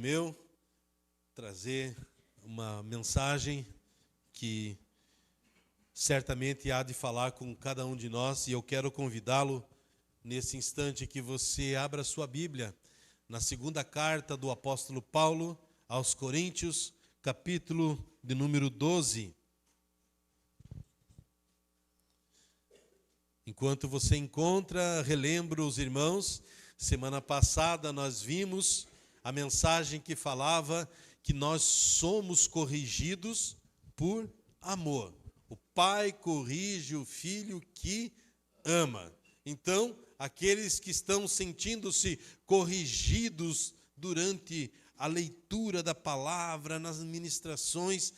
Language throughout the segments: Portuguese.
Meu trazer uma mensagem que certamente há de falar com cada um de nós, e eu quero convidá-lo nesse instante que você abra sua Bíblia na segunda carta do apóstolo Paulo aos Coríntios, capítulo de número 12. Enquanto você encontra, relembro os irmãos, semana passada nós vimos a mensagem que falava que nós somos corrigidos por amor. O pai corrige o filho que ama. Então, aqueles que estão sentindo-se corrigidos durante a leitura da palavra, nas ministrações,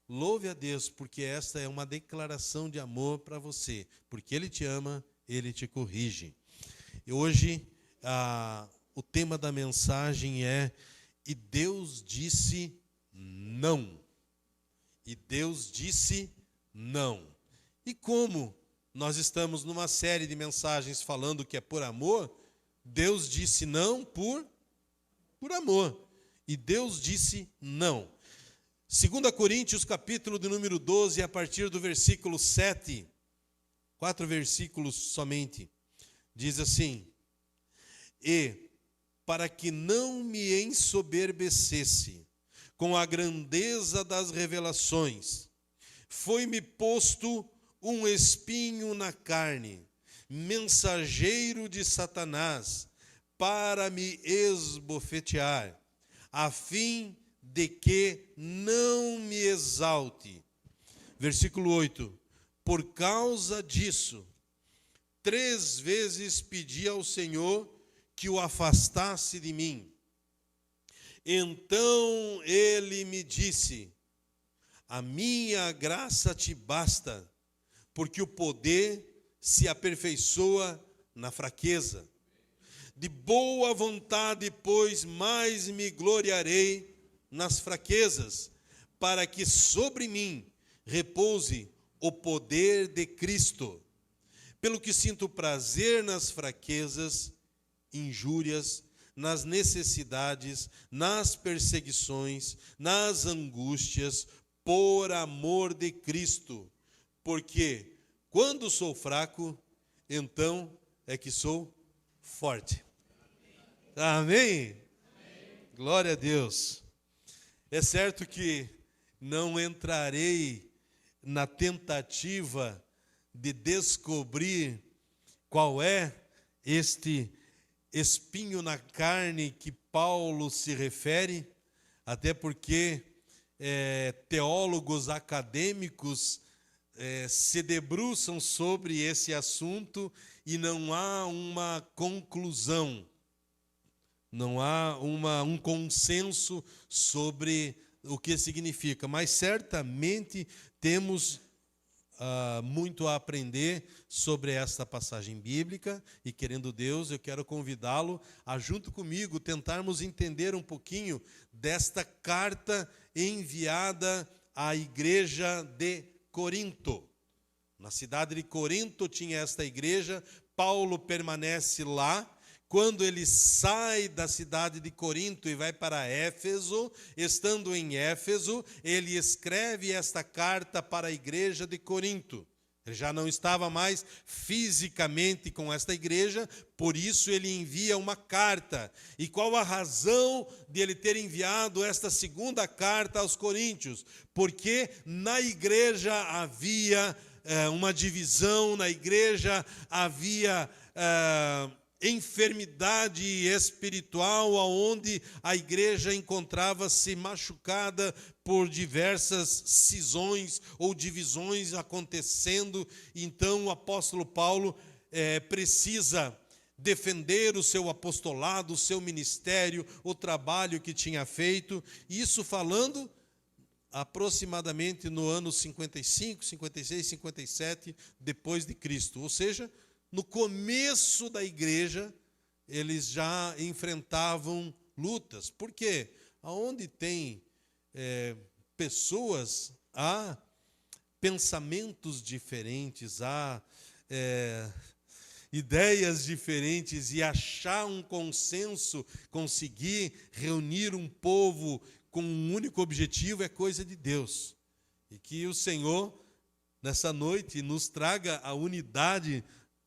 louve a Deus, porque esta é uma declaração de amor para você. Porque Ele te ama, Ele te corrige. E hoje, o tema da mensagem é: e Deus disse não. E Deus disse não. E como nós estamos numa série de mensagens falando que é por amor, Deus disse não por amor. E Deus disse não. 2 Coríntios, capítulo de número 12, a partir do versículo 7, 4 versículos somente, diz assim: E para que não me ensoberbecesse com a grandeza das revelações, foi-me posto um espinho na carne, mensageiro de Satanás, para me esbofetear, a fim de que não me exalte. Versículo 8: Por causa disso, 3 vezes pedi ao Senhor que o afastasse de mim. Então ele me disse: a minha graça te basta, porque o poder se aperfeiçoa na fraqueza. De boa vontade, pois, mais me gloriarei nas fraquezas, para que sobre mim repouse o poder de Cristo. Pelo que sinto prazer nas fraquezas, injúrias, nas necessidades, nas perseguições, nas angústias, por amor de Cristo. Porque quando sou fraco, então é que sou forte. Amém? Amém? Glória a Deus. É certo que não entrarei na tentativa de descobrir qual é este espinho na carne que Paulo se refere, até porque teólogos acadêmicos se debruçam sobre esse assunto e não há uma conclusão, não há um consenso sobre o que significa, mas certamente temos muito a aprender sobre esta passagem bíblica, e querendo Deus, eu quero convidá-lo a, junto comigo, tentarmos entender um pouquinho desta carta enviada à igreja de Corinto. Na cidade de Corinto tinha esta igreja, Paulo permanece lá. Quando ele sai da cidade de Corinto e vai para Éfeso, estando em Éfeso, ele escreve esta carta para a igreja de Corinto. Ele já não estava mais fisicamente com esta igreja, por isso ele envia uma carta. E qual a razão de ele ter enviado esta segunda carta aos Coríntios? Porque na igreja havia uma divisão, na igreja havia enfermidade espiritual, onde a igreja encontrava-se machucada por diversas cisões ou divisões acontecendo. Então o apóstolo Paulo precisa defender o seu apostolado, o seu ministério, o trabalho que tinha feito, isso falando aproximadamente no ano 55, 56, 57 depois de Cristo, ou seja, no começo da igreja, eles já enfrentavam lutas. Por quê? Aonde tem pessoas, há pensamentos diferentes, há ideias diferentes e achar um consenso, conseguir reunir um povo com um único objetivo é coisa de Deus. E que o Senhor, nessa noite, nos traga a unidade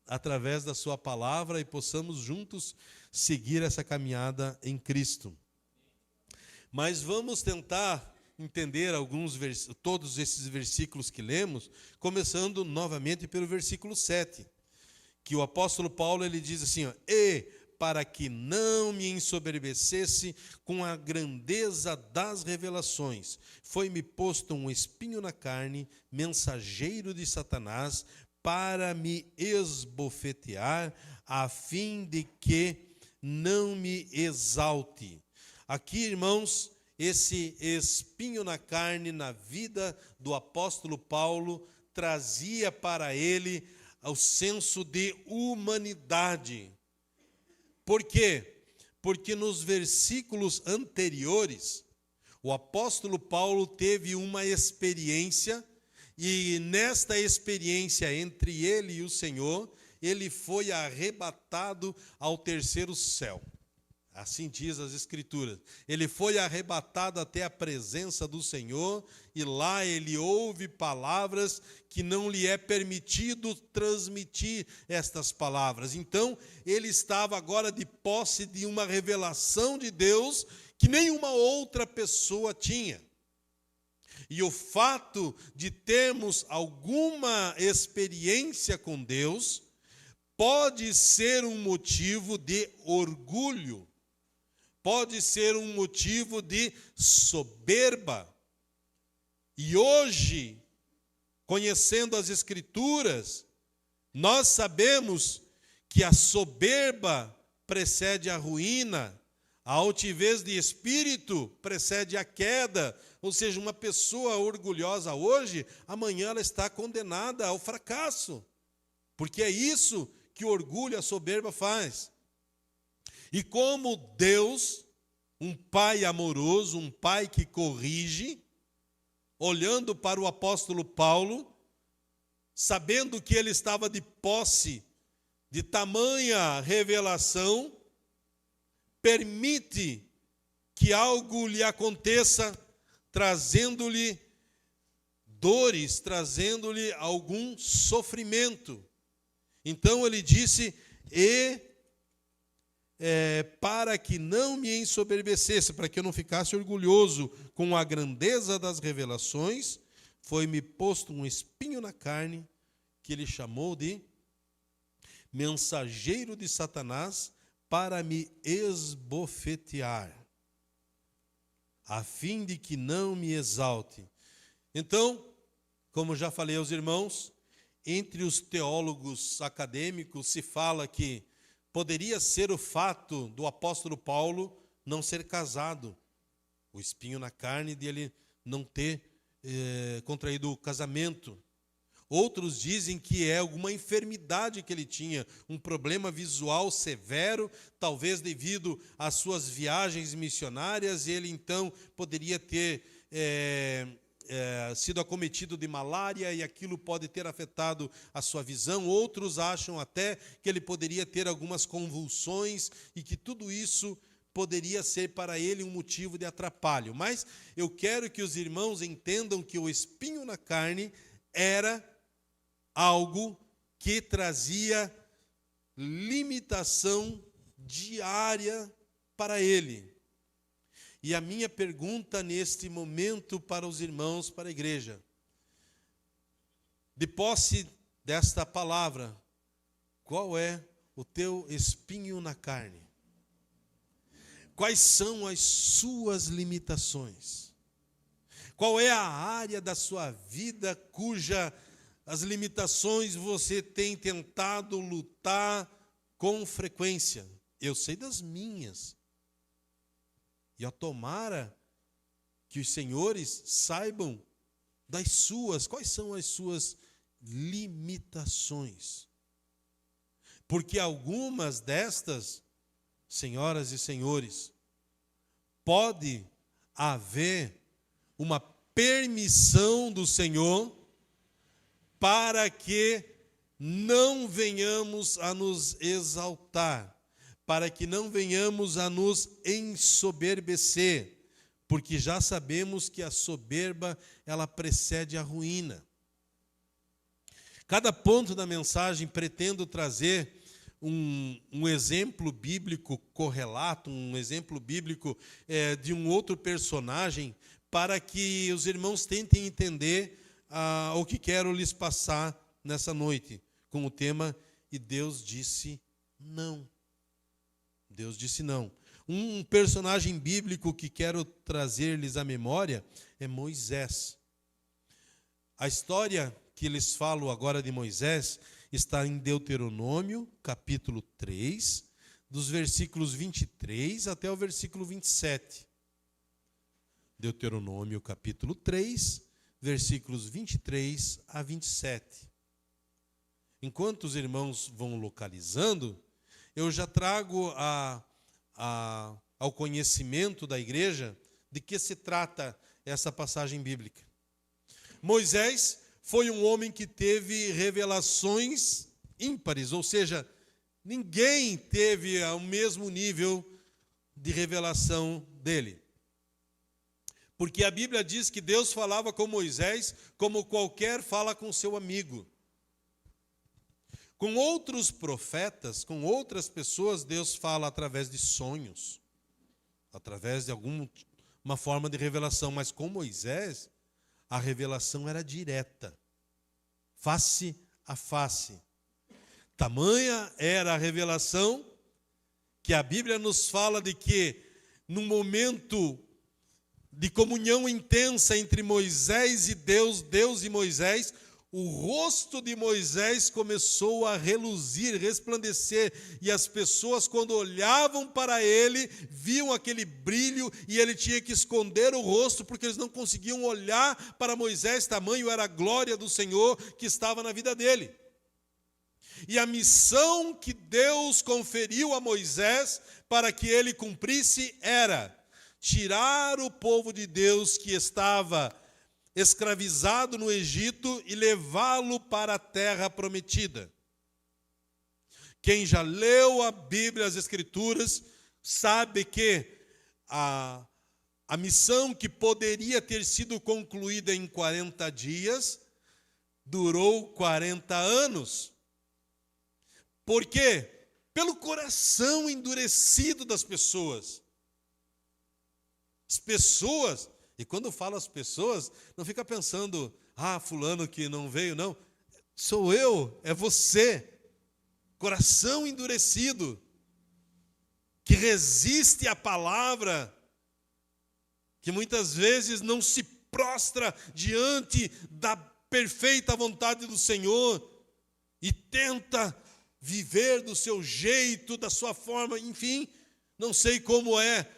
através da sua palavra e possamos juntos seguir essa caminhada em Cristo. Mas vamos tentar entender todos esses versículos que lemos, começando novamente pelo versículo 7, que o apóstolo Paulo ele diz assim, ó, e para que não me ensoberbecesse com a grandeza das revelações, foi-me posto um espinho na carne, mensageiro de Satanás, para me esbofetear, a fim de que não me exalte. Aqui, irmãos, esse espinho na carne, na vida do apóstolo Paulo, trazia para ele o senso de humanidade. Por quê? Porque nos versículos anteriores, o apóstolo Paulo teve uma experiência, e nesta experiência entre ele e o Senhor, ele foi arrebatado ao terceiro céu. Assim diz as Escrituras. Ele foi arrebatado até a presença do Senhor, e lá ele ouve palavras que não lhe é permitido transmitir estas palavras. Então, ele estava agora de posse de uma revelação de Deus que nenhuma outra pessoa tinha. E o fato de termos alguma experiência com Deus pode ser um motivo de orgulho, pode ser um motivo de soberba. E hoje, conhecendo as Escrituras, nós sabemos que a soberba precede a ruína, a altivez de espírito precede a queda. Ou seja, uma pessoa orgulhosa hoje, amanhã ela está condenada ao fracasso. Porque é isso que o orgulho, a soberba faz. E como Deus, um pai amoroso, um pai que corrige, olhando para o apóstolo Paulo, sabendo que ele estava de posse de tamanha revelação, permite que algo lhe aconteça, trazendo-lhe dores, trazendo-lhe algum sofrimento. Então ele disse, para que não me ensoberbecesse, para que eu não ficasse orgulhoso com a grandeza das revelações, foi-me posto um espinho na carne, que ele chamou de mensageiro de Satanás, para me esbofetear, a fim de que não me exalte. Então, como já falei aos irmãos, entre os teólogos acadêmicos se fala que poderia ser o fato do apóstolo Paulo não ser casado, o espinho na carne de ele não ter contraído o casamento. Outros dizem que é alguma enfermidade que ele tinha, um problema visual severo, talvez devido às suas viagens missionárias, e ele então poderia ter sido acometido de malária e aquilo pode ter afetado a sua visão. Outros acham até que ele poderia ter algumas convulsões e que tudo isso poderia ser para ele um motivo de atrapalho. Mas eu quero que os irmãos entendam que o espinho na carne era algo que trazia limitação diária para ele. E a minha pergunta neste momento para os irmãos, para a igreja, de posse desta palavra, qual é o teu espinho na carne? Quais são as suas limitações? Qual é a área da sua vida cuja as limitações você tem tentado lutar com frequência? Eu sei das minhas. E ó, tomara que os senhores saibam das suas. Quais são as suas limitações? Porque algumas destas, senhoras e senhores, pode haver uma permissão do Senhor para que não venhamos a nos exaltar, para que não venhamos a nos ensoberbecer, porque já sabemos que a soberba, ela precede a ruína. Cada ponto da mensagem pretendo trazer um exemplo bíblico correlato, um exemplo bíblico de um outro personagem, para que os irmãos tentem entender o que quero lhes passar nessa noite, com o tema "E Deus disse não". Deus disse não. Um personagem bíblico que quero trazer-lhes à memória é Moisés. A história que lhes falo agora de Moisés está em Deuteronômio, capítulo 3, dos versículos 23 até o versículo 27. Deuteronômio, capítulo 3, versículos 23 a 27. Enquanto os irmãos vão localizando, eu já trago ao conhecimento da igreja de que se trata essa passagem bíblica. Moisés foi um homem que teve revelações ímpares, ou seja, ninguém teve ao mesmo nível de revelação dele. Porque a Bíblia diz que Deus falava com Moisés como qualquer fala com seu amigo. Com outros profetas, com outras pessoas, Deus fala através de sonhos, através de alguma forma de revelação. Mas com Moisés, a revelação era direta, face a face. Tamanha era a revelação que a Bíblia nos fala de que, num momento de comunhão intensa entre Moisés e Deus, Deus e Moisés, o rosto de Moisés começou a reluzir, resplandecer, e as pessoas, quando olhavam para ele, viam aquele brilho, e ele tinha que esconder o rosto, porque eles não conseguiam olhar para Moisés, tamanho era a glória do Senhor que estava na vida dele. E a missão que Deus conferiu a Moisés para que ele cumprisse era tirar o povo de Deus que estava escravizado no Egito e levá-lo para a terra prometida. Quem já leu a Bíblia, as Escrituras, sabe que a missão que poderia ter sido concluída em 40 dias, durou 40 anos. Por quê? Pelo coração endurecido das pessoas. As pessoas, e quando falo as pessoas, não fica pensando, fulano que não veio, não. Sou eu, é você. Coração endurecido, que resiste à palavra, que muitas vezes não se prostra diante da perfeita vontade do Senhor e tenta viver do seu jeito, da sua forma, enfim, não sei como é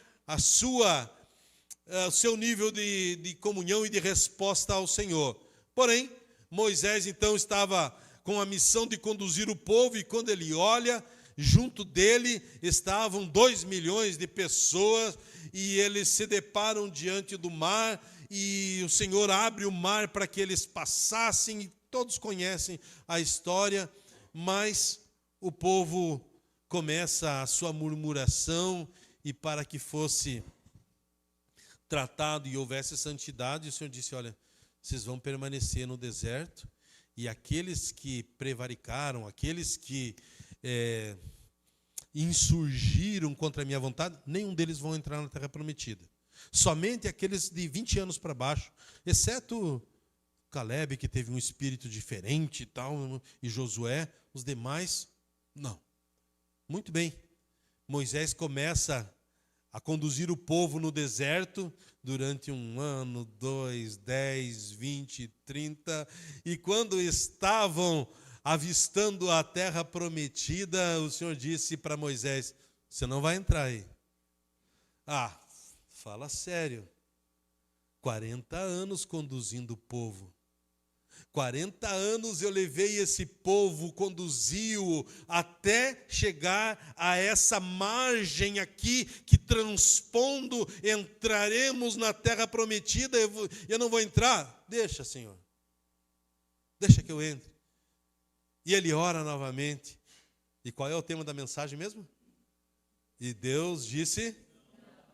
o seu nível de comunhão e de resposta ao Senhor. Porém, Moisés então estava com a missão de conduzir o povo, e quando ele olha, junto dele estavam 2 milhões de pessoas, e eles se deparam diante do mar, e o Senhor abre o mar para que eles passassem, e todos conhecem a história, mas o povo começa a sua murmuração, e para que fosse tratado e houvesse santidade, o Senhor disse, olha, vocês vão permanecer no deserto, e aqueles que prevaricaram, aqueles que insurgiram contra a minha vontade, nenhum deles vão entrar na terra prometida. Somente aqueles de 20 anos para baixo, exceto Caleb, que teve um espírito diferente e tal, e Josué, os demais, não. Muito bem, Moisés começa a conduzir o povo no deserto durante 1 ano, 2, 10, 20, 30, e quando estavam avistando a terra prometida, o Senhor disse para Moisés, você não vai entrar aí. Fala sério, 40 anos conduzindo o povo. 40 anos eu levei esse povo, conduzi-o até chegar a essa margem aqui, que transpondo entraremos na terra prometida. Eu não vou entrar? Deixa, Senhor. Deixa que eu entre. E ele ora novamente. E qual é o tema da mensagem mesmo? E Deus disse: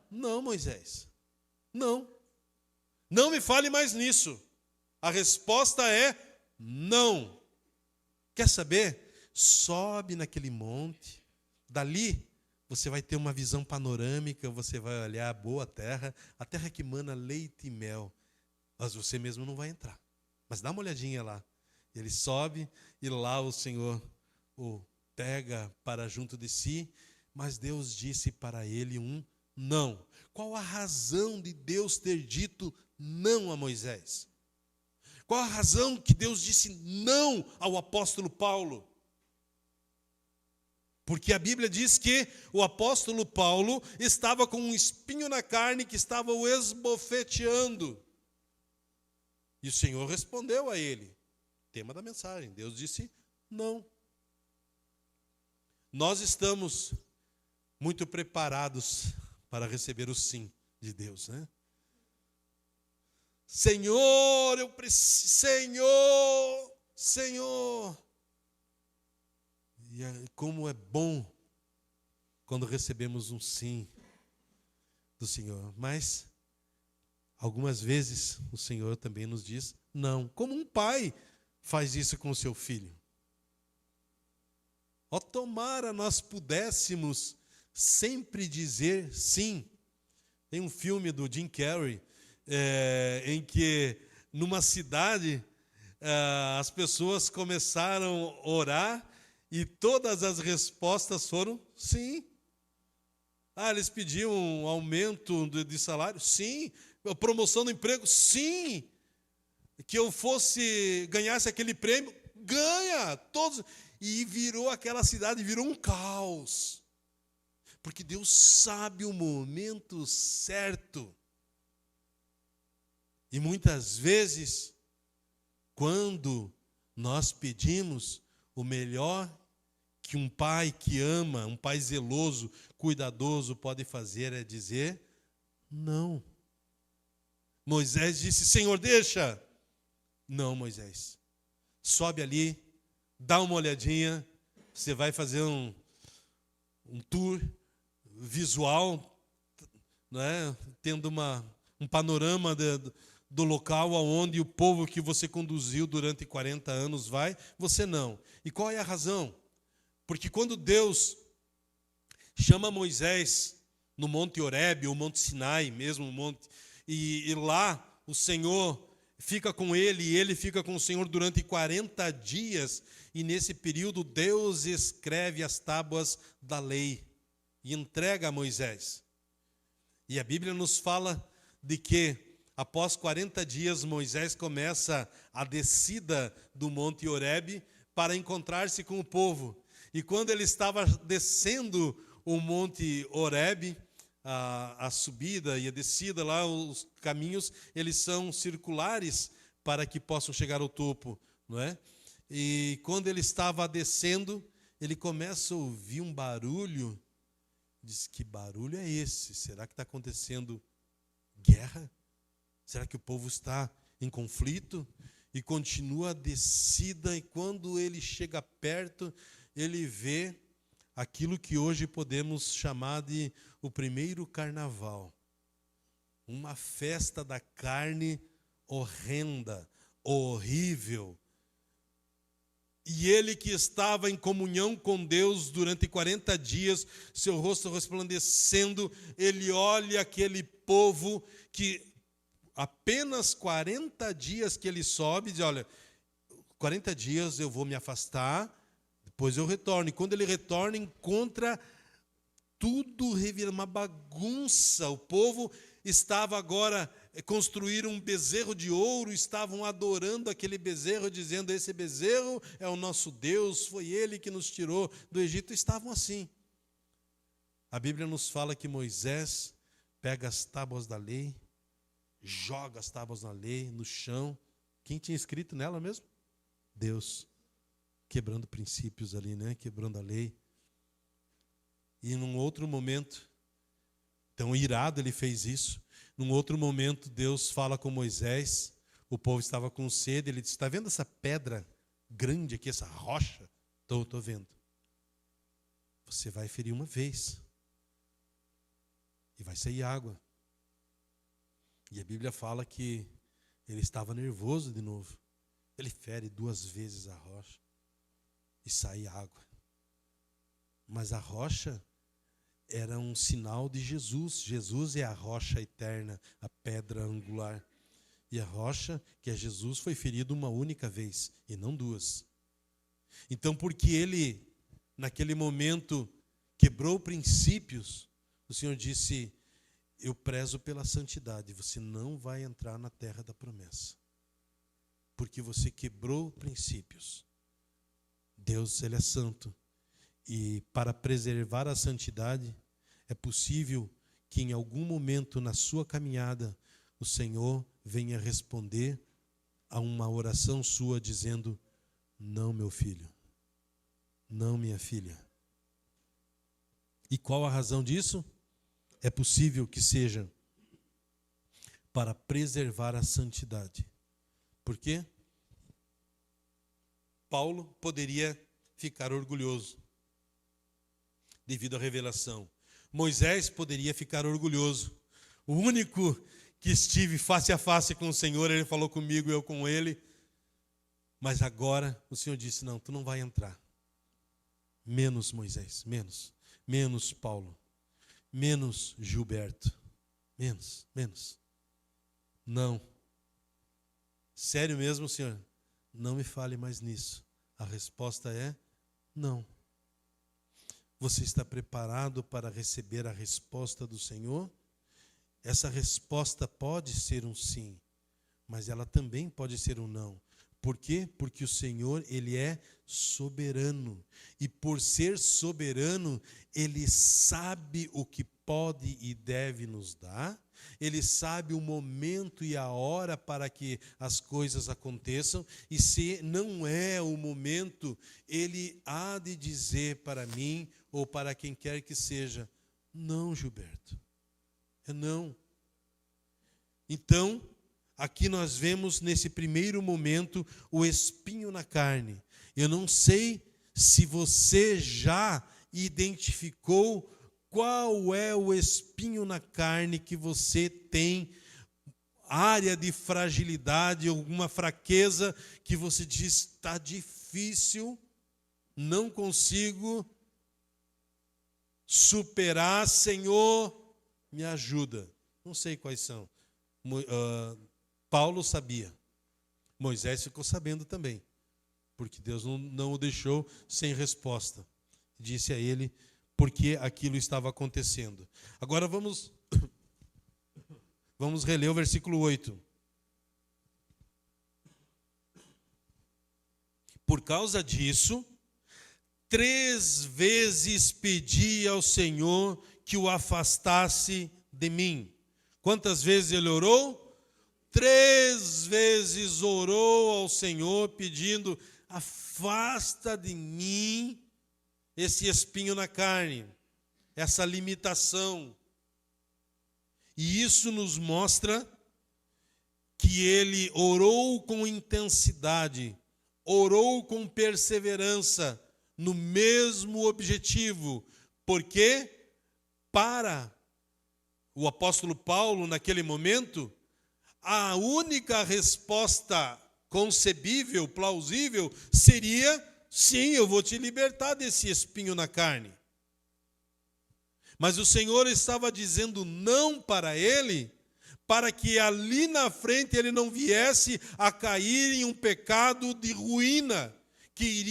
não, Moisés, não. Não me fale mais nisso. A resposta é não. Quer saber? Sobe naquele monte. Dali você vai ter uma visão panorâmica, você vai olhar a boa terra, a terra que mana leite e mel. Mas você mesmo não vai entrar. Mas dá uma olhadinha lá. Ele sobe e lá o Senhor o pega para junto de si, mas Deus disse para ele um não. Qual a razão de Deus ter dito não a Moisés? Qual a razão que Deus disse não ao apóstolo Paulo? Porque a Bíblia diz que o apóstolo Paulo estava com um espinho na carne que estava o esbofeteando. E o Senhor respondeu a ele. Tema da mensagem. Deus disse não. Nós estamos muito preparados para receber o sim de Deus, né? Senhor, eu preciso, Senhor. E como é bom quando recebemos um sim do Senhor. Mas algumas vezes o Senhor também nos diz não. Como um pai faz isso com o seu filho. Ó, tomara nós pudéssemos sempre dizer sim. Tem um filme do Jim Carrey, em que numa cidade as pessoas começaram a orar e todas as respostas foram sim. Eles pediam um aumento de salário? Sim. Promoção do emprego? Sim. Que eu ganhasse aquele prêmio? Ganha! Todos. E virou aquela cidade, virou um caos. Porque Deus sabe o momento certo. E muitas vezes, quando nós pedimos, o melhor que um pai que ama, um pai zeloso, cuidadoso pode fazer é dizer não. Moisés disse: Senhor, deixa. Não, Moisés. Sobe ali, dá uma olhadinha, você vai fazer um tour visual, né, tendo um panorama do local aonde o povo que você conduziu durante 40 anos vai, você não. E qual é a razão? Porque quando Deus chama Moisés no Monte Horebe, ou Monte Sinai, mesmo monte, e lá o Senhor fica com ele, e ele fica com o Senhor durante 40 dias, e nesse período Deus escreve as tábuas da lei e entrega a Moisés. E a Bíblia nos fala de que após 40 dias Moisés começa a descida do Monte Horebe para encontrar-se com o povo. E quando ele estava descendo o Monte Horebe, a subida e a descida lá, os caminhos, eles são circulares para que possam chegar ao topo, não é? E quando ele estava descendo, ele começa a ouvir um barulho. Diz: que barulho é esse? Será que está acontecendo guerra? Será que o povo está em conflito? E continua a descida, e quando ele chega perto, ele vê aquilo que hoje podemos chamar de o primeiro carnaval. Uma festa da carne horrenda, horrível. E ele que estava em comunhão com Deus durante 40 dias, seu rosto resplandecendo, ele olha aquele povo que apenas 40 dias que ele sobe, diz: olha, 40 dias eu vou me afastar, depois eu retorno. E quando ele retorna, encontra tudo revirado, uma bagunça. O povo estava agora construíram um bezerro de ouro, estavam adorando aquele bezerro, dizendo: esse bezerro é o nosso Deus, foi ele que nos tirou do Egito. Estavam assim. A Bíblia nos fala que Moisés pega as tábuas da lei, joga as tábuas da lei no chão. Quem tinha escrito nela mesmo? Deus. Quebrando princípios ali, né? Quebrando a lei. E num outro momento, tão irado ele fez isso. Num outro momento, Deus fala com Moisés. O povo estava com sede. Ele disse: está vendo essa pedra grande aqui, essa rocha. Estou vendo. Você vai ferir uma vez. E vai sair água. E a Bíblia fala que ele estava nervoso de novo. Ele fere 2 vezes a rocha. E sai água. Mas a rocha era um sinal de Jesus. Jesus é a rocha eterna, a pedra angular. E a rocha, que é Jesus, foi ferido uma única vez, e não 2. Então, porque ele, naquele momento, quebrou princípios, o Senhor disse: eu prezo pela santidade, você não vai entrar na terra da promessa. Porque você quebrou princípios. Deus, ele é santo. E para preservar a santidade, é possível que em algum momento na sua caminhada, o Senhor venha responder a uma oração sua dizendo: não, meu filho, não, minha filha. E qual a razão disso? É possível que seja para preservar a santidade. Por quê? Paulo poderia ficar orgulhoso devido à revelação. Moisés poderia ficar orgulhoso. O único que estive face a face com o Senhor, ele falou comigo, eu com ele. Mas agora o Senhor disse: não, tu não vai entrar. Menos Moisés, menos. Menos Paulo. Menos Gilberto. Menos. Não. Sério mesmo, Senhor? Não me fale mais nisso. A resposta é não. Você está preparado para receber a resposta do Senhor? Essa resposta pode ser um sim, mas ela também pode ser um não. Por quê? Porque o Senhor, ele é soberano. E por ser soberano, ele sabe o que pode e deve nos dar. Ele sabe o momento e a hora para que as coisas aconteçam. E se não é o momento, ele há de dizer para mim ou para quem quer que seja: não, Gilberto, é não. Então, aqui nós vemos nesse primeiro momento o espinho na carne. Eu não sei se você já identificou qual é o espinho na carne que você tem, área de fragilidade, alguma fraqueza que você diz: está difícil, não consigo superar, Senhor, me ajuda. Não sei quais são. Paulo sabia. Moisés ficou sabendo também, porque Deus não o deixou sem resposta. Disse a ele porque aquilo estava acontecendo. Agora vamos reler o versículo 8. Por causa disso, 3 vezes pedi ao Senhor que o afastasse de mim. Quantas vezes ele orou? 3 vezes orou ao Senhor pedindo: afasta de mim esse espinho na carne, essa limitação. E isso nos mostra que ele orou com intensidade, orou com perseverança, no mesmo objetivo. Porque para o apóstolo Paulo, naquele momento, a única resposta concebível, plausível, seria: sim, eu vou te libertar desse espinho na carne. Mas o Senhor estava dizendo não para ele, para que ali na frente ele não viesse a cair em um pecado de ruína, que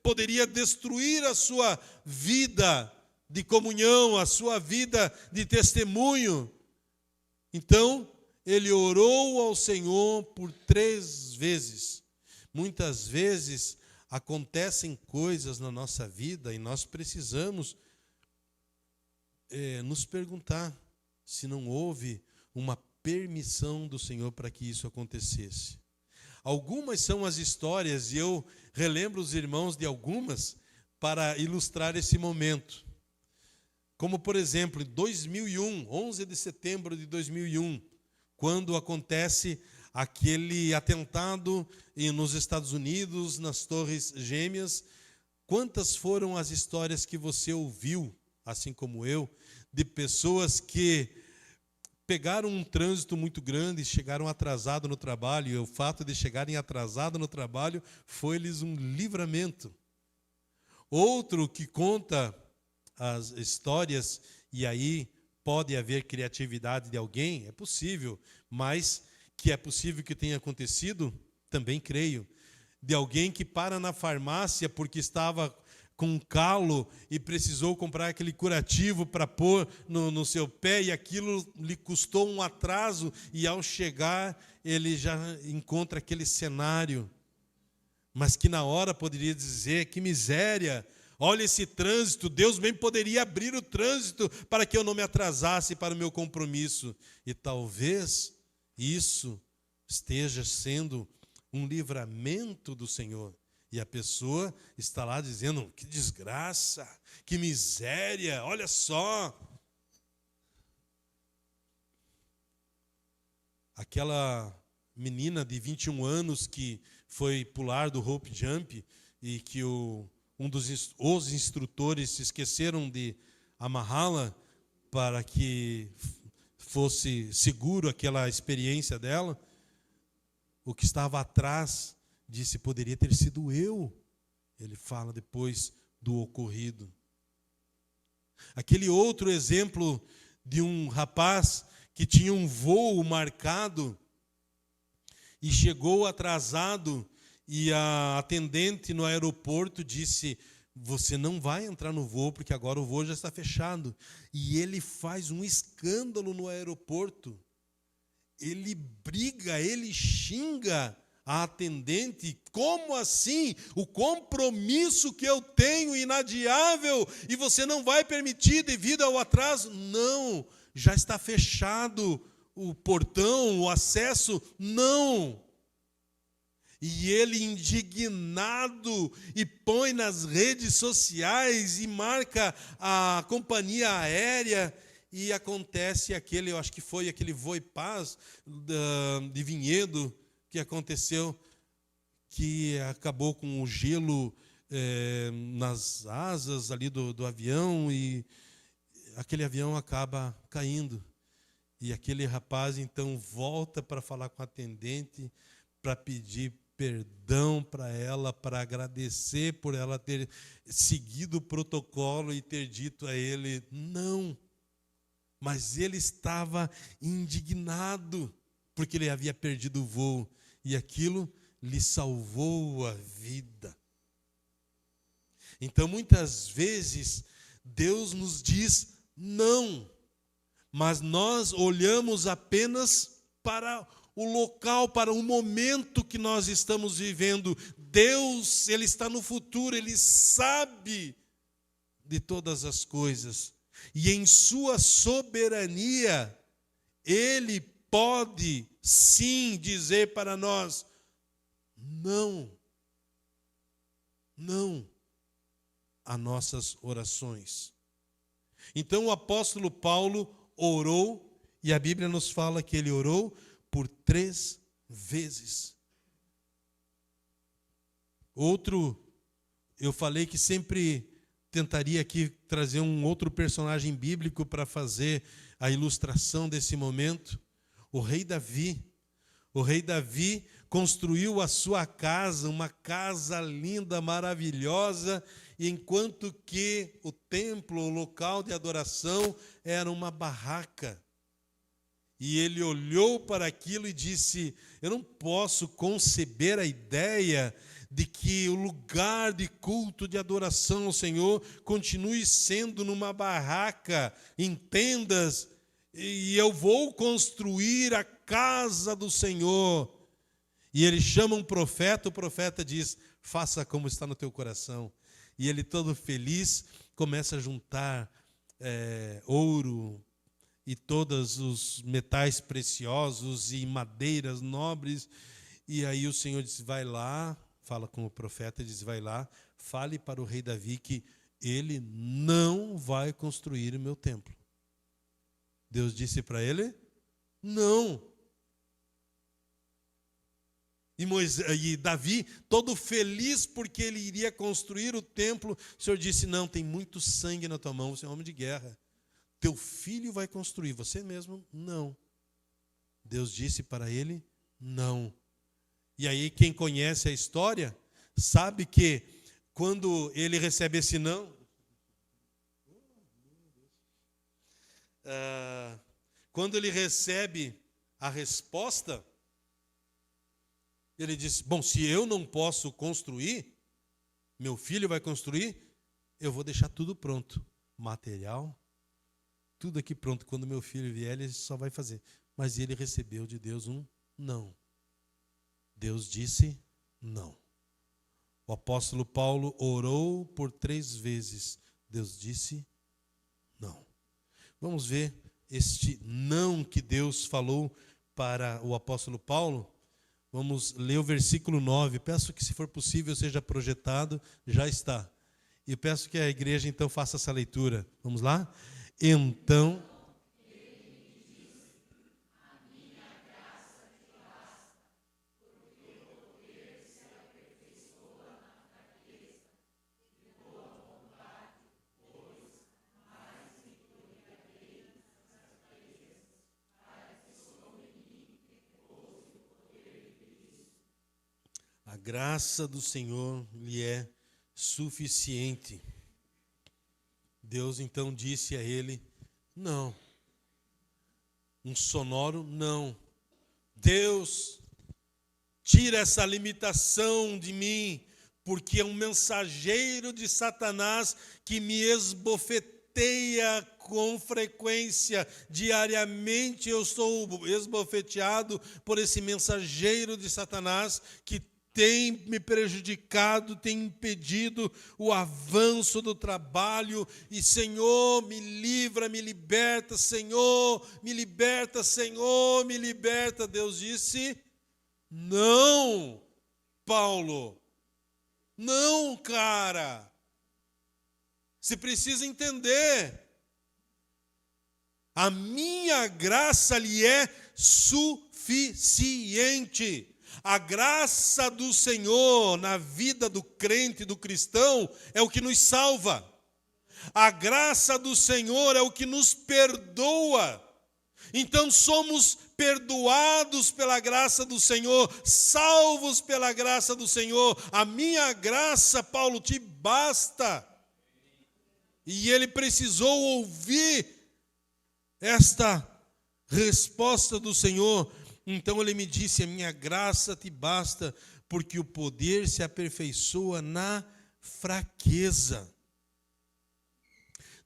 poderia destruir a sua vida de comunhão, a sua vida de testemunho. Então, ele orou ao Senhor por 3 vezes. Muitas vezes acontecem coisas na nossa vida e nós precisamos nos perguntar se não houve uma permissão do Senhor para que isso acontecesse. Algumas são as histórias, e eu relembro os irmãos de algumas para ilustrar esse momento. Como, por exemplo, em 2001, 11 de setembro de 2001, quando acontece aquele atentado nos Estados Unidos, nas Torres Gêmeas. Quantas foram as histórias que você ouviu, assim como eu, de pessoas que pegaram um trânsito muito grande e chegaram atrasados no trabalho, e o fato de chegarem atrasados no trabalho foi-lhes um livramento. Outro que conta as histórias, e aí pode haver criatividade de alguém, é possível, mas que é possível que tenha acontecido, também creio, de alguém que para na farmácia porque estava com um calo e precisou comprar aquele curativo para pôr no seu pé, e aquilo lhe custou um atraso, e ao chegar ele já encontra aquele cenário, mas que na hora poderia dizer: que miséria, olha esse trânsito, Deus bem poderia abrir o trânsito para que eu não me atrasasse para o meu compromisso. E talvez isso esteja sendo um livramento do Senhor. E a pessoa está lá dizendo: que desgraça, que miséria, olha só. Aquela menina de 21 anos que foi pular do rope jump e que os instrutores se esqueceram de amarrá-la para que fosse seguro aquela experiência dela. O que estava atrás disse: poderia ter sido eu. Ele fala depois do ocorrido. Aquele outro exemplo de um rapaz que tinha um voo marcado e chegou atrasado, e a atendente no aeroporto disse: você não vai entrar no voo porque agora o voo já está fechado. E ele faz um escândalo no aeroporto. Ele briga, ele xinga a atendente: como assim? O compromisso que eu tenho inadiável e você não vai permitir devido ao atraso? Não, já está fechado o portão, o acesso, não. E ele, indignado, e põe nas redes sociais e marca a companhia aérea. E acontece aquele, eu acho que foi aquele Voe Paz de Vinhedo, que aconteceu, que acabou com o gelo nas asas ali do avião, e aquele avião acaba caindo. E aquele rapaz então volta para falar com a atendente, para pedir perdão para ela, para agradecer por ela ter seguido o protocolo e ter dito a ele não. Mas ele estava indignado, porque ele havia perdido o voo, e aquilo lhe salvou a vida. Então, muitas vezes, Deus nos diz não, mas nós olhamos apenas para o local, para o momento que nós estamos vivendo. Deus, Ele está no futuro, Ele sabe de todas as coisas. E em sua soberania, Ele pode sim dizer para nós: não, não a nossas orações. Então o apóstolo Paulo orou, e a Bíblia nos fala que ele orou por 3 vezes. Outro, eu falei que sempre tentaria aqui trazer um outro personagem bíblico para fazer a ilustração desse momento. O rei Davi. O rei Davi construiu a sua casa, uma casa linda, maravilhosa, enquanto que o templo, o local de adoração, era uma barraca. E ele olhou para aquilo e disse: eu não posso conceber a ideia de que o lugar de culto, de adoração ao Senhor, continue sendo numa barraca, em tendas, e eu vou construir a casa do Senhor. E ele chama um profeta, o profeta diz: faça como está no teu coração. E ele, todo feliz, começa a juntar ouro e todos os metais preciosos e madeiras nobres. E aí o Senhor diz: vai lá, fala com o profeta, diz: vai lá, fale para o rei Davi que ele não vai construir o meu templo. Deus disse para ele: não. E Davi, todo feliz porque ele iria construir o templo, o Senhor disse: não, tem muito sangue na tua mão, você é um homem de guerra. Teu filho vai construir, você mesmo não. Deus disse para ele: não. E aí quem conhece a história sabe que quando ele recebe esse não, quando ele recebe a resposta, ele diz: bom, se eu não posso construir, meu filho vai construir, eu vou deixar tudo pronto. Material, tudo aqui pronto. Quando meu filho vier, ele só vai fazer. Mas ele recebeu de Deus um não. Deus disse não. O apóstolo Paulo orou por 3 vezes. Deus disse não. Vamos ver este não que Deus falou para o apóstolo Paulo. Vamos ler o versículo 9. Peço que, se for possível, seja projetado. Já está. E peço que a igreja, então, faça essa leitura. Vamos lá? Então... A graça do Senhor lhe é suficiente. Deus então disse a ele: não. Um sonoro não. Deus, tira essa limitação de mim, porque é um mensageiro de Satanás que me esbofeteia com frequência. Diariamente eu sou esbofeteado por esse mensageiro de Satanás que tem me prejudicado, tem impedido o avanço do trabalho. E Senhor, me livra, me liberta, Senhor, me liberta, Senhor, me liberta. Deus disse: não, Paulo, não, cara. Você precisa entender. A minha graça lhe é suficiente. A graça do Senhor na vida do crente, do cristão, é o que nos salva. A graça do Senhor é o que nos perdoa. Então somos perdoados pela graça do Senhor, salvos pela graça do Senhor. A minha graça, Paulo, te basta. E ele precisou ouvir esta resposta do Senhor. Então ele me disse: a minha graça te basta, porque o poder se aperfeiçoa na fraqueza.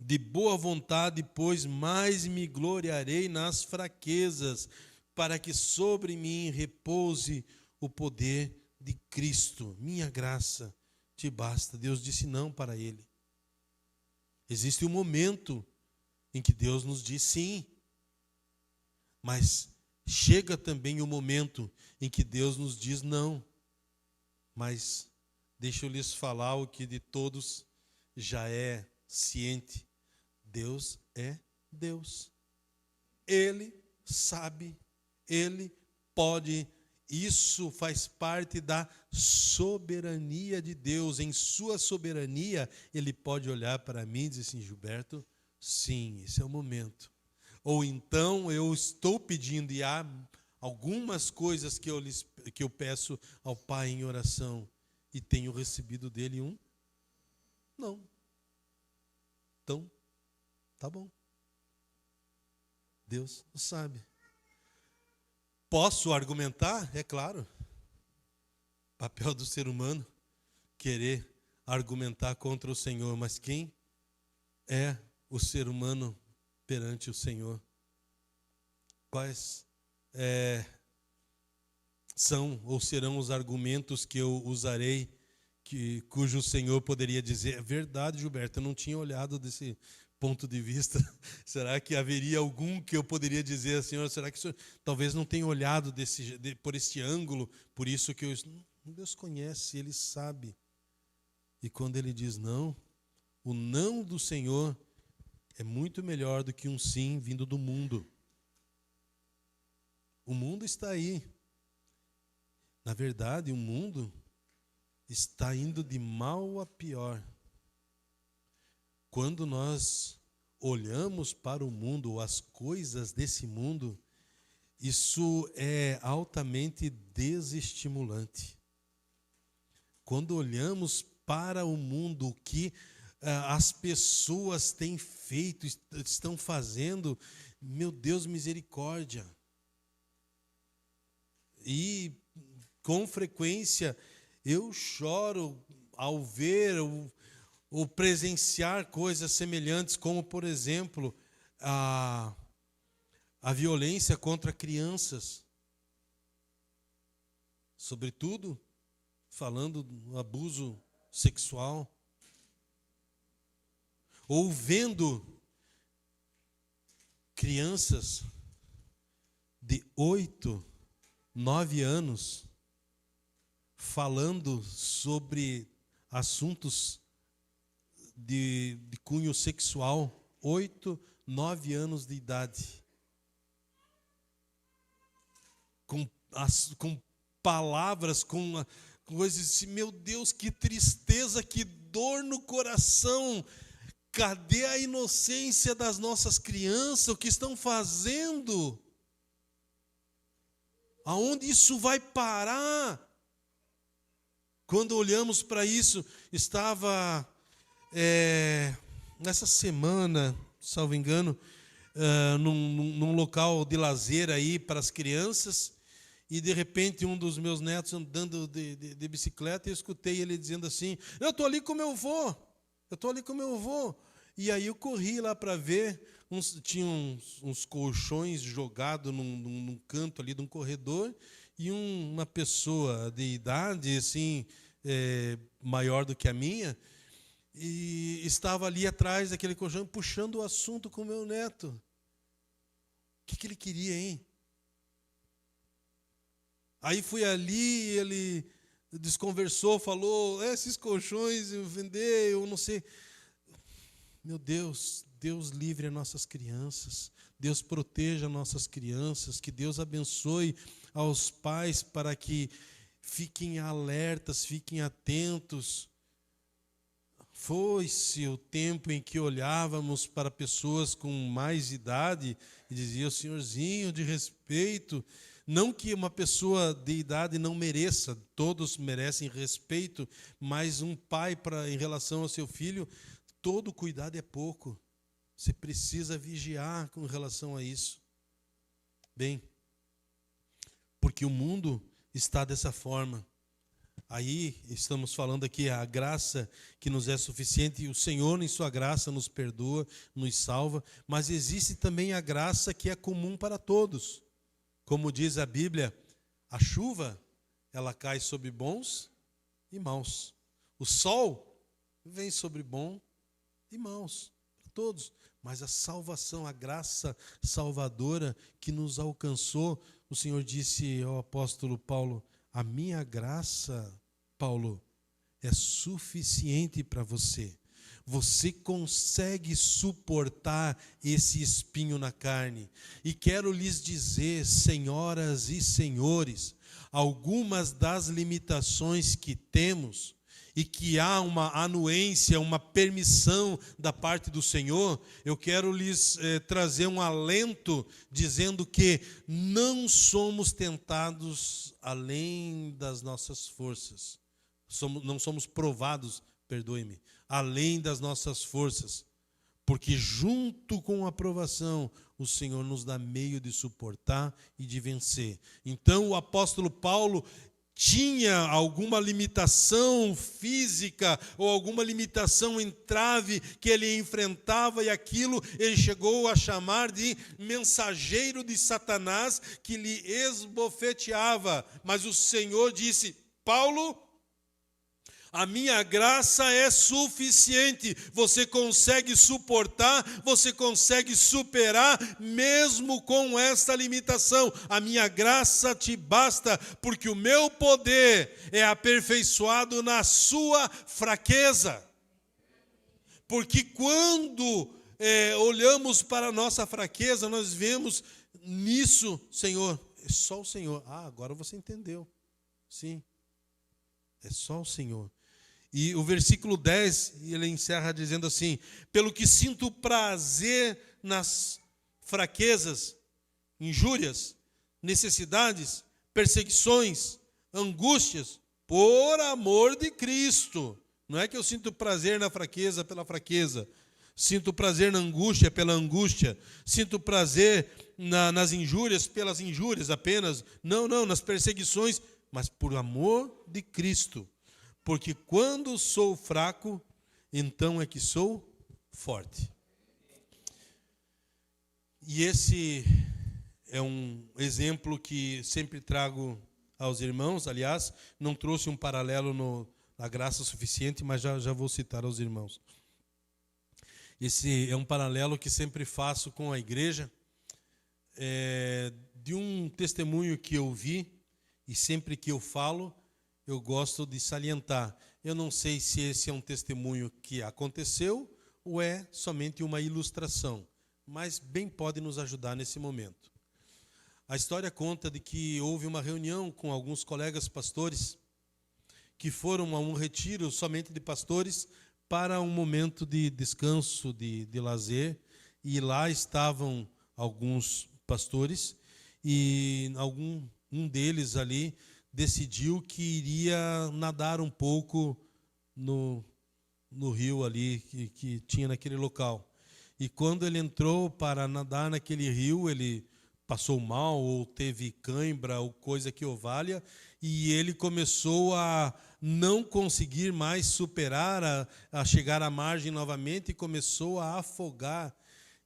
De boa vontade, pois, mais me gloriarei nas fraquezas, para que sobre mim repouse o poder de Cristo. Minha graça te basta. Deus disse não para ele. Existe um momento em que Deus nos diz sim, mas chega também o momento em que Deus nos diz não. Mas deixa eu lhes falar o que de todos já é ciente. Deus é Deus. Ele sabe, Ele pode. Isso faz parte da soberania de Deus. Em sua soberania, Ele pode olhar para mim e dizer assim: Gilberto, sim, esse é o momento. Ou então eu estou pedindo, e há algumas coisas que eu peço ao Pai em oração, e tenho recebido dele um não. Então, tá bom. Deus sabe. Posso argumentar? É claro. Papel do ser humano, querer argumentar contra o Senhor. Mas quem é o ser humano perante o Senhor? Quais são ou serão os argumentos que eu usarei, cujo Senhor poderia dizer: é verdade, Gilberto, eu não tinha olhado desse ponto de vista. Será que haveria algum que eu poderia dizer: Senhor, será que o Senhor talvez não tenha olhado por este ângulo? Por isso que Deus conhece, Ele sabe. E quando Ele diz não, o não do Senhor é muito melhor do que um sim vindo do mundo. O mundo está aí. Na verdade, o mundo está indo de mal a pior. Quando nós olhamos para o mundo, ou as coisas desse mundo, isso é altamente desestimulante. Quando olhamos para o mundo, o que as pessoas têm feito, estão fazendo, meu Deus, misericórdia. E com frequência eu choro ao ver ou presenciar coisas semelhantes, como, por exemplo, a violência contra crianças. Sobretudo, falando do abuso sexual. Ou vendo crianças de 8, 9 anos falando sobre assuntos de cunho sexual, 8, 9 anos de idade. Com palavras, com coisas assim, meu Deus, que tristeza, que dor no coração. Cadê a inocência das nossas crianças? O que estão fazendo? Aonde isso vai parar? Quando olhamos para isso, estava nessa semana, salvo engano, num local de lazer aí para as crianças, e de repente um dos meus netos andando de bicicleta, e eu escutei ele dizendo assim: eu estou ali com meu avô, eu estou ali com meu avô. E aí eu corri lá para ver, tinha uns colchões jogados num canto ali de um corredor, e uma pessoa de idade assim, maior do que a minha, e estava ali atrás daquele colchão puxando o assunto com o meu neto. O que ele queria, hein? Aí fui ali, ele desconversou, falou: esses colchões eu vender, eu não sei. Meu Deus, Deus livre as nossas crianças, Deus proteja nossas crianças, que Deus abençoe aos pais para que fiquem alertas, fiquem atentos. Foi-se o tempo em que olhávamos para pessoas com mais idade e dizia: senhorzinho, de respeito. Não que uma pessoa de idade não mereça, todos merecem respeito, mas um pai em relação ao seu filho, todo cuidado é pouco. Você precisa vigiar com relação a isso. Bem, porque o mundo está dessa forma. Aí estamos falando aqui a graça que nos é suficiente, e o Senhor em sua graça nos perdoa, nos salva, mas existe também a graça que é comum para todos. Como diz a Bíblia, a chuva, ela cai sobre bons e maus. O sol vem sobre bom e maus, para todos. Mas a salvação, a graça salvadora que nos alcançou, o Senhor disse ao apóstolo Paulo: a minha graça, Paulo, é suficiente para você. Você consegue suportar esse espinho na carne. E quero lhes dizer, senhoras e senhores, algumas das limitações que temos, e que há uma anuência, uma permissão da parte do Senhor, eu quero lhes trazer um alento, dizendo que não somos tentados além das nossas forças. Não somos provados, perdoe-me, além das nossas forças, porque junto com a provação, o Senhor nos dá meio de suportar e de vencer. Então o apóstolo Paulo tinha alguma limitação física ou alguma limitação entrave que ele enfrentava, e aquilo ele chegou a chamar de mensageiro de Satanás, que lhe esbofeteava. Mas o Senhor disse: Paulo, a minha graça é suficiente. Você consegue suportar, você consegue superar, mesmo com esta limitação. A minha graça te basta, porque o meu poder é aperfeiçoado na sua fraqueza. Porque quando olhamos para a nossa fraqueza, nós vemos nisso: Senhor, é só o Senhor. Agora você entendeu. Sim, é só o Senhor. E o versículo 10, ele encerra dizendo assim: pelo que sinto prazer nas fraquezas, injúrias, necessidades, perseguições, angústias, por amor de Cristo. Não é que eu sinto prazer na fraqueza pela fraqueza, sinto prazer na angústia pela angústia, sinto prazer nas injúrias pelas injúrias apenas. Não, nas perseguições, mas por amor de Cristo. Porque quando sou fraco, então é que sou forte. E esse é um exemplo que sempre trago aos irmãos. Aliás, não trouxe um paralelo na graça suficiente, mas já vou citar aos irmãos. Esse é um paralelo que sempre faço com a igreja, de um testemunho que eu vi, e sempre que eu falo, eu gosto de salientar. Eu não sei se esse é um testemunho que aconteceu ou é somente uma ilustração, mas bem pode nos ajudar nesse momento. A história conta de que houve uma reunião com alguns colegas pastores que foram a um retiro somente de pastores para um momento de descanso, de lazer, e lá estavam alguns pastores e um deles ali decidiu que iria nadar um pouco no rio ali que tinha naquele local. E quando ele entrou para nadar naquele rio, ele passou mal, ou teve cãibra, ou coisa que o valha, e ele começou a não conseguir mais superar, a chegar à margem novamente, e começou a afogar.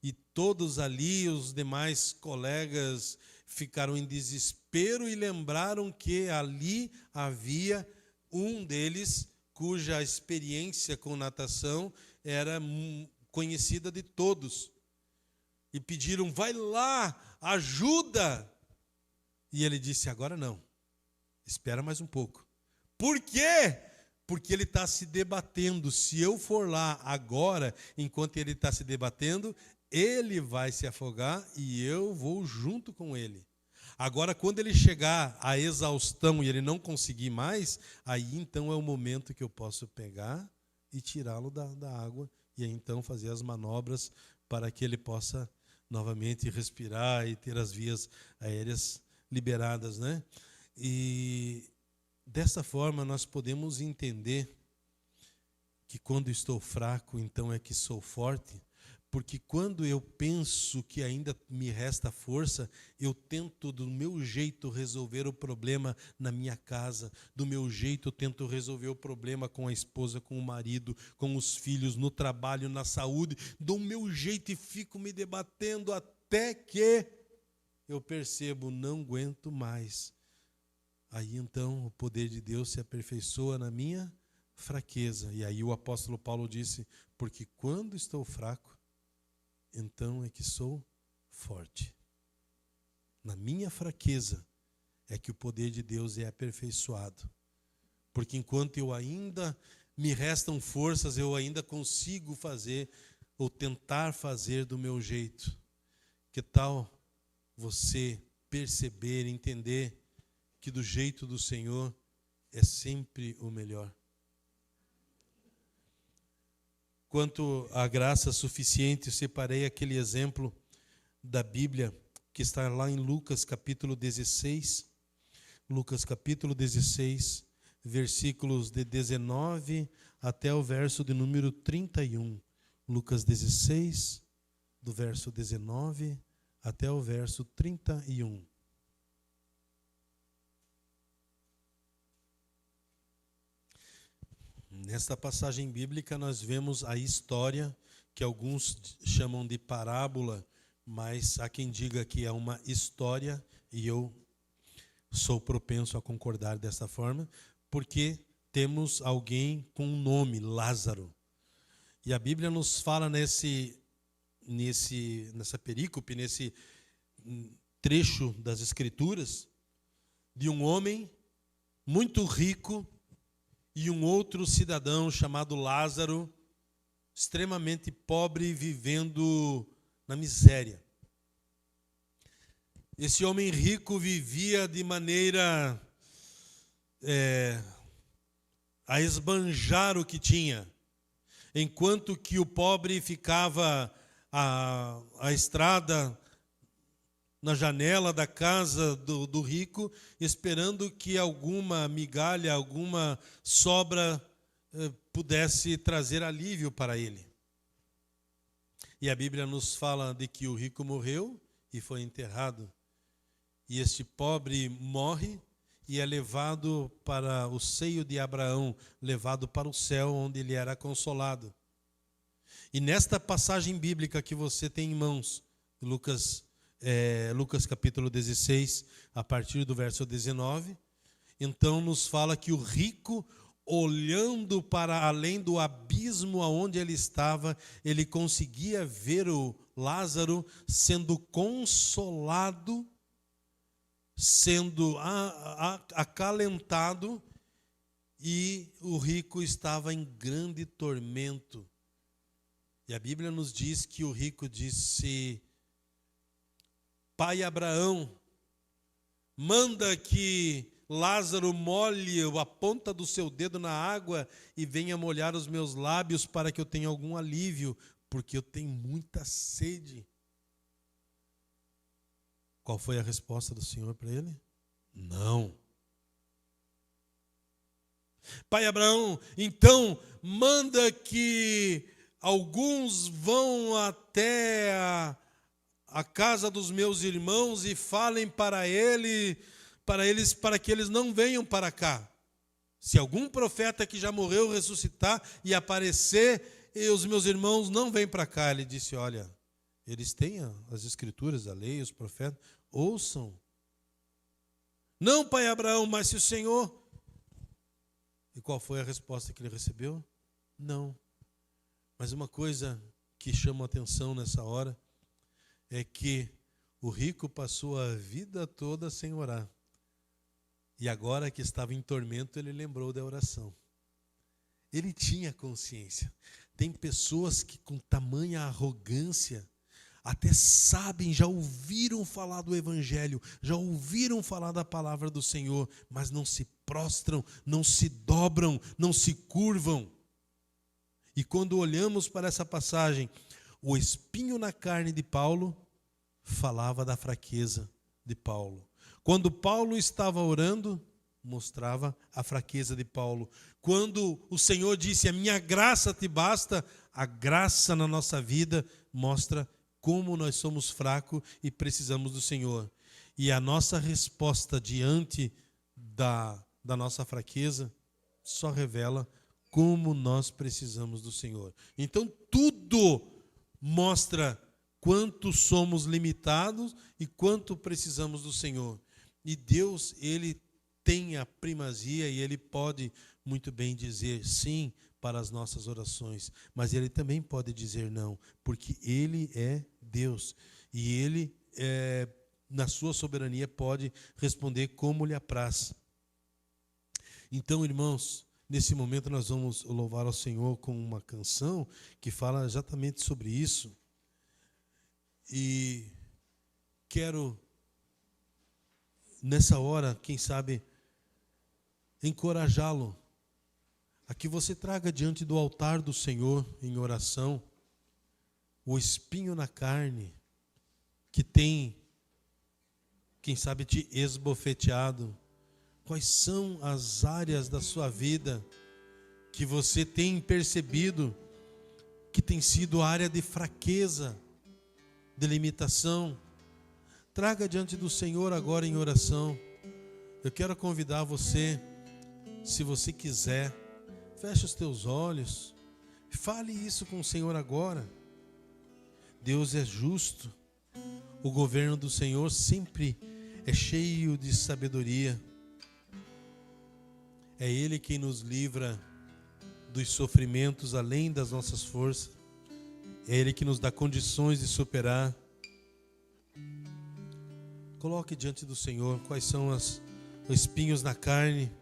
E todos ali, os demais colegas, ficaram em desespero e lembraram que ali havia um deles cuja experiência com natação era conhecida de todos. E pediram: vai lá, ajuda. E ele disse: agora não, espera mais um pouco. Por quê? Porque ele está se debatendo. Se eu for lá agora, enquanto ele está se debatendo, ele vai se afogar e eu vou junto com ele. Agora, quando ele chegar à exaustão e ele não conseguir mais, aí então é o momento que eu posso pegar e tirá-lo da água, e aí então fazer as manobras para que ele possa novamente respirar e ter as vias aéreas liberadas, né? E dessa forma nós podemos entender que quando estou fraco, então é que sou forte. Porque quando eu penso que ainda me resta força, eu tento do meu jeito resolver o problema na minha casa, do meu jeito eu tento resolver o problema com a esposa, com o marido, com os filhos, no trabalho, na saúde, do meu jeito, e fico me debatendo até que eu percebo: não aguento mais. Aí então o poder de Deus se aperfeiçoa na minha fraqueza. E aí o apóstolo Paulo disse: porque quando estou fraco, então é que sou forte. Na minha fraqueza é que o poder de Deus é aperfeiçoado. Porque enquanto eu ainda me restam forças, eu ainda consigo fazer ou tentar fazer do meu jeito. Que tal você perceber, entender que do jeito do Senhor é sempre o melhor? Quanto à graça suficiente, separei aquele exemplo da Bíblia que está lá em Lucas capítulo 16. Lucas capítulo 16, versículos de 19 até o verso de número 31. Lucas 16, do verso 19 até o verso 31. Nesta passagem bíblica nós vemos a história que alguns chamam de parábola, mas há quem diga que é uma história, e eu sou propenso a concordar dessa forma, porque temos alguém com um nome, Lázaro. E a Bíblia nos fala nessa perícope, nesse trecho das Escrituras, de um homem muito rico e um outro cidadão chamado Lázaro, extremamente pobre, vivendo na miséria. Esse homem rico vivia de maneira a esbanjar o que tinha, enquanto que o pobre ficava à estrada, na janela da casa do rico, esperando que alguma migalha, alguma sobra pudesse trazer alívio para ele. E a Bíblia nos fala de que o rico morreu e foi enterrado. E este pobre morre e é levado para o seio de Abraão, levado para o céu, onde ele era consolado. E nesta passagem bíblica que você tem em mãos, Lucas capítulo 16, a partir do verso 19, então nos fala que o rico, olhando para além do abismo aonde ele estava, ele conseguia ver o Lázaro sendo consolado, sendo acalentado, e o rico estava em grande tormento. E a Bíblia nos diz que o rico disse: Pai Abraão, manda que Lázaro molhe a ponta do seu dedo na água e venha molhar os meus lábios para que eu tenha algum alívio, porque eu tenho muita sede. Qual foi a resposta do Senhor para ele? Não. Pai Abraão, então manda que alguns vão até a casa dos meus irmãos e falem para que eles não venham para cá. Se algum profeta que já morreu ressuscitar e aparecer, e os meus irmãos não vêm para cá. Ele disse: olha, eles têm as escrituras, a lei, os profetas, ouçam. Não, pai Abraão, mas se o Senhor... E qual foi a resposta que ele recebeu? Não. Mas uma coisa que chama a atenção nessa hora é que o rico passou a vida toda sem orar. E agora que estava em tormento, ele lembrou da oração. Ele tinha consciência. Tem pessoas que com tamanha arrogância até sabem, já ouviram falar do Evangelho, já ouviram falar da palavra do Senhor, mas não se prostram, não se dobram, não se curvam. E quando olhamos para essa passagem, o espinho na carne de Paulo falava da fraqueza de Paulo. Quando Paulo estava orando, mostrava a fraqueza de Paulo. Quando o Senhor disse: a minha graça te basta, a graça na nossa vida mostra como nós somos fracos e precisamos do Senhor. E a nossa resposta diante da nossa fraqueza só revela como nós precisamos do Senhor. Então tudo mostra quanto somos limitados e quanto precisamos do Senhor. E Deus, Ele tem a primazia e Ele pode muito bem dizer sim para as nossas orações, mas Ele também pode dizer não, porque Ele é Deus e Ele, na sua soberania, pode responder como lhe apraz. Então, irmãos, nesse momento nós vamos louvar ao Senhor com uma canção que fala exatamente sobre isso. E quero, nessa hora, quem sabe, encorajá-lo a que você traga diante do altar do Senhor, em oração, o espinho na carne que tem, quem sabe, te esbofeteado. Quais são as áreas da sua vida que você tem percebido que tem sido área de fraqueza, de limitação? Traga diante do Senhor agora em oração. Eu quero convidar você, se você quiser, feche os teus olhos, fale isso com o Senhor agora. Deus é justo, o governo do Senhor sempre é cheio de sabedoria. É Ele quem nos livra dos sofrimentos além das nossas forças. É Ele que nos dá condições de superar. Coloque diante do Senhor quais são os espinhos na carne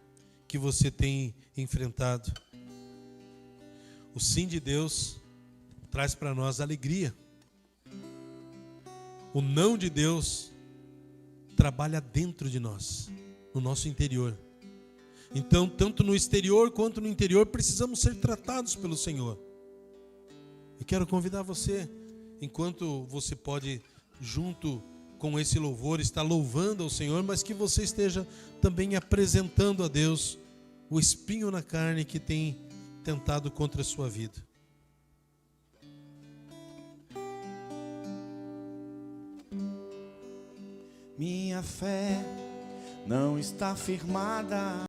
que você tem enfrentado. O sim de Deus traz para nós alegria. O não de Deus trabalha dentro de nós, no nosso interior. Então, tanto no exterior quanto no interior, precisamos ser tratados pelo Senhor. Eu quero convidar você, enquanto você pode, junto com esse louvor, estar louvando ao Senhor, mas que você esteja também apresentando a Deus o espinho na carne que tem tentado contra a sua vida. Minha fé não está firmada